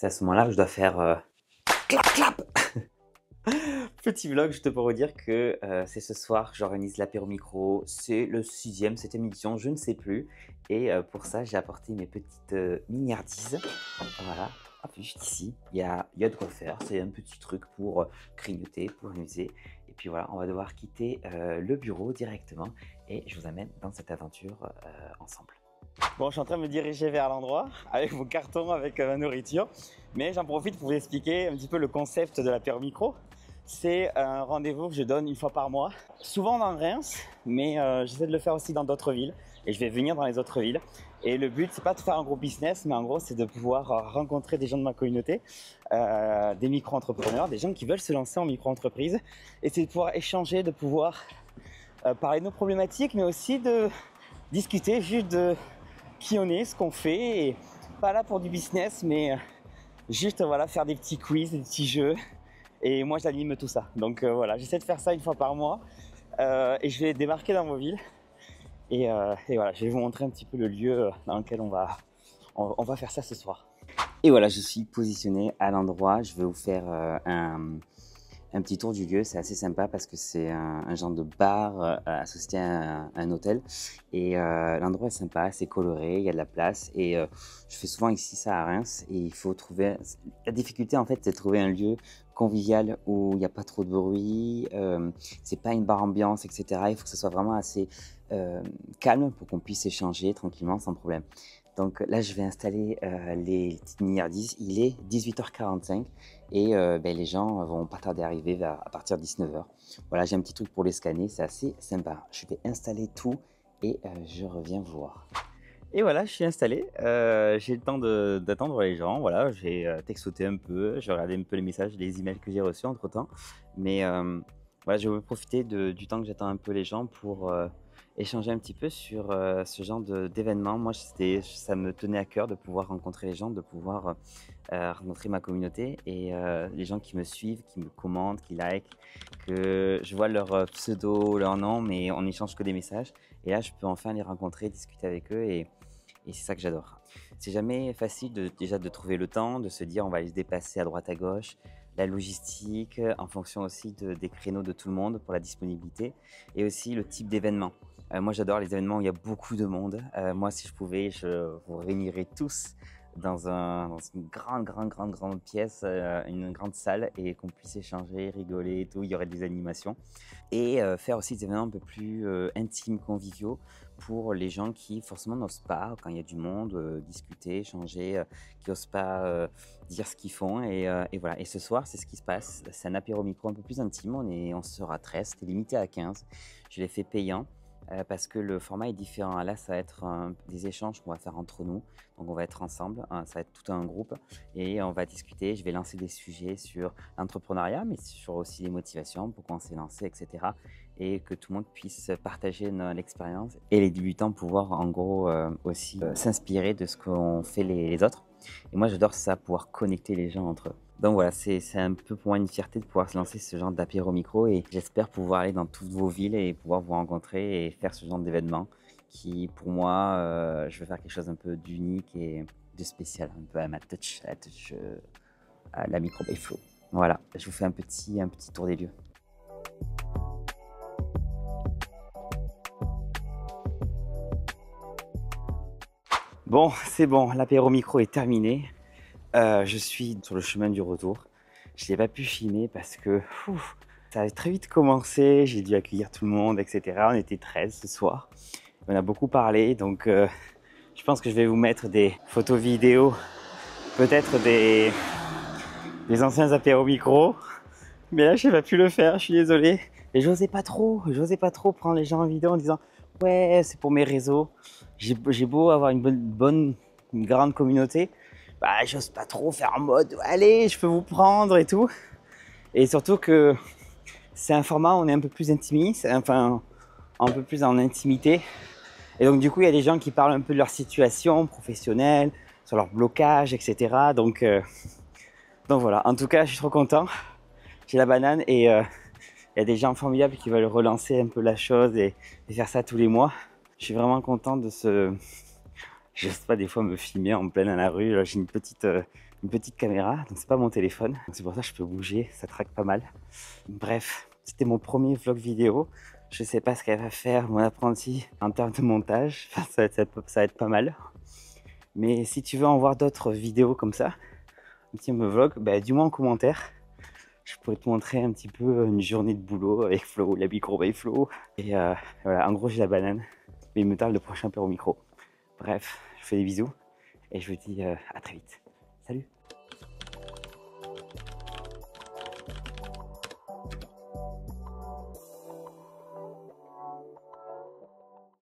C'est à ce moment-là que je dois faire clap clap. Petit vlog, juste pour vous dire que c'est ce soir que j'organise l'apéro micro. C'est le 6e, 7e édition, je ne sais plus. Et pour ça, j'ai apporté mes petites mignardises. Voilà, hop, juste ici, il y a de quoi faire. C'est un petit truc pour grignoter, pour amuser. Et puis voilà, on va devoir quitter le bureau directement. Et je vous amène dans cette aventure ensemble. Bon, je suis en train de me diriger vers l'endroit avec mon carton, avec ma nourriture. Mais j'en profite pour vous expliquer un petit peu le concept de l'apéro micro. C'est un rendez-vous que je donne une fois par mois, souvent dans Reims, mais j'essaie de le faire aussi dans d'autres villes. Et je vais venir dans les autres villes. Et le but, c'est pas de faire un gros business, mais en gros, c'est de pouvoir rencontrer des gens de ma communauté, des micro-entrepreneurs, des gens qui veulent se lancer en micro-entreprise. Et c'est de pouvoir échanger, de pouvoir parler de nos problématiques, mais aussi de discuter juste de qui on est, ce qu'on fait. Et pas là pour du business, mais juste voilà, faire des petits quiz, des petits jeux. Et moi, j'anime tout ça. Donc voilà, j'essaie de faire ça une fois par mois. Et je vais débarquer dans vos villes. Et voilà, je vais vous montrer un petit peu le lieu dans lequel on va faire ça ce soir. Et voilà, je suis positionné à l'endroit. Je vais vous faire un petit tour du lieu. C'est assez sympa parce que c'est un genre de bar associé à un hôtel. Et l'endroit est sympa, c'est coloré, il y a de la place. Et je fais souvent ici ça à Reims. Et il faut trouver... La difficulté en fait, c'est de trouver un lieu convivial où il n'y a pas trop de bruit. C'est pas une bar ambiance, etc. Il faut que ce soit vraiment assez calme pour qu'on puisse échanger tranquillement sans problème. Donc là, je vais installer les petites mignardises. Il est 18h45 et les gens vont pas tarder à arriver à partir de 19h. Voilà, j'ai un petit truc pour les scanner, c'est assez sympa. Je vais installer tout et je reviens vous voir. Et voilà, je suis installé. J'ai le temps d'attendre les gens. Voilà, j'ai textoté un peu, j'ai regardé un peu les messages, les emails que j'ai reçus entre temps. Mais voilà, je vais profiter du temps que j'attends un peu les gens pour échanger un petit peu sur ce genre d'événement. Moi, ça me tenait à cœur de pouvoir rencontrer les gens, de pouvoir rencontrer ma communauté et les gens qui me suivent, qui me commentent, qui like, que je vois leur pseudo, leur nom, mais on n'échange que des messages. Et là, je peux enfin les rencontrer, discuter avec eux et c'est ça que j'adore. C'est jamais facile déjà de trouver le temps, de se dire on va aller se dépasser à droite à gauche, la logistique, en fonction aussi des créneaux de tout le monde pour la disponibilité et aussi le type d'événement. Moi j'adore les événements où il y a beaucoup de monde. Moi si je pouvais, je vous réunirais tous dans une grande pièce, une grande salle et qu'on puisse échanger, rigoler et tout, il y aurait des animations. Et faire aussi des événements un peu plus intimes, conviviaux pour les gens qui forcément n'osent pas, quand il y a du monde, discuter, échanger, qui n'osent pas dire ce qu'ils font. Et voilà. Et ce soir, c'est ce qui se passe. C'est un apéro micro un peu plus intime. On sera 13, c'était limité à 15. Je l'ai fait payant. Parce que le format est différent. Là, ça va être des échanges qu'on va faire entre nous. Donc, on va être ensemble. Ça va être tout un groupe. Et on va discuter. Je vais lancer des sujets sur l'entrepreneuriat, mais sur aussi les motivations, pourquoi on s'est lancé, etc. Et que tout le monde puisse partager l'expérience. Et les débutants pouvoir, en gros, aussi s'inspirer de ce qu'ont fait les autres. Et moi, j'adore ça, pouvoir connecter les gens entre eux. Donc voilà, c'est un peu pour moi une fierté de pouvoir se lancer ce genre d'apéro micro et j'espère pouvoir aller dans toutes vos villes et pouvoir vous rencontrer et faire ce genre d'événement qui, pour moi, je veux faire quelque chose un peu d'unique et de spécial, un peu à ma touch, à la micro by Flo. Voilà, je vous fais un petit tour des lieux. Bon, c'est bon, l'apéro micro est terminé. Je suis sur le chemin du retour. Je n'ai pas pu filmer parce que ça avait très vite commencé. J'ai dû accueillir tout le monde, etc. On était 13 ce soir. On a beaucoup parlé, donc je pense que je vais vous mettre des photos vidéos, peut-être des anciens apéros micro. Mais là, je n'ai pas pu le faire, je suis désolé. Et j'osais pas trop prendre les gens en vidéo en disant ouais, c'est pour mes réseaux. J'ai beau avoir une grande communauté, bah, j'ose pas trop faire en mode allez, je peux vous prendre et tout. Et surtout que c'est un format où on est un peu plus intimiste, enfin un peu plus en intimité. Et donc du coup, il y a des gens qui parlent un peu de leur situation professionnelle, sur leur blocage, etc. Donc voilà, en tout cas, je suis trop content. J'ai la banane et il y a des gens formidables qui veulent relancer un peu la chose et faire ça tous les mois. Je suis vraiment content de je sais pas, des fois me filmer en pleine à la rue. J'ai une petite une petite caméra, donc c'est pas mon téléphone. Donc c'est pour ça que je peux bouger, ça traque pas mal. Bref, c'était mon premier vlog vidéo. Je sais pas ce qu'elle va faire, mon apprenti, en termes de montage. Enfin, ça va être pas mal. Mais si tu veux en voir d'autres vidéos comme ça, un petit vlog, bah, dis-moi en commentaire. Je pourrais te montrer un petit peu une journée de boulot avec Flo, la micro by Flo. Et voilà, en gros, j'ai la banane. Mais il me tarde le prochain apéro micro. Bref, je fais des bisous et je vous dis à très vite. Salut!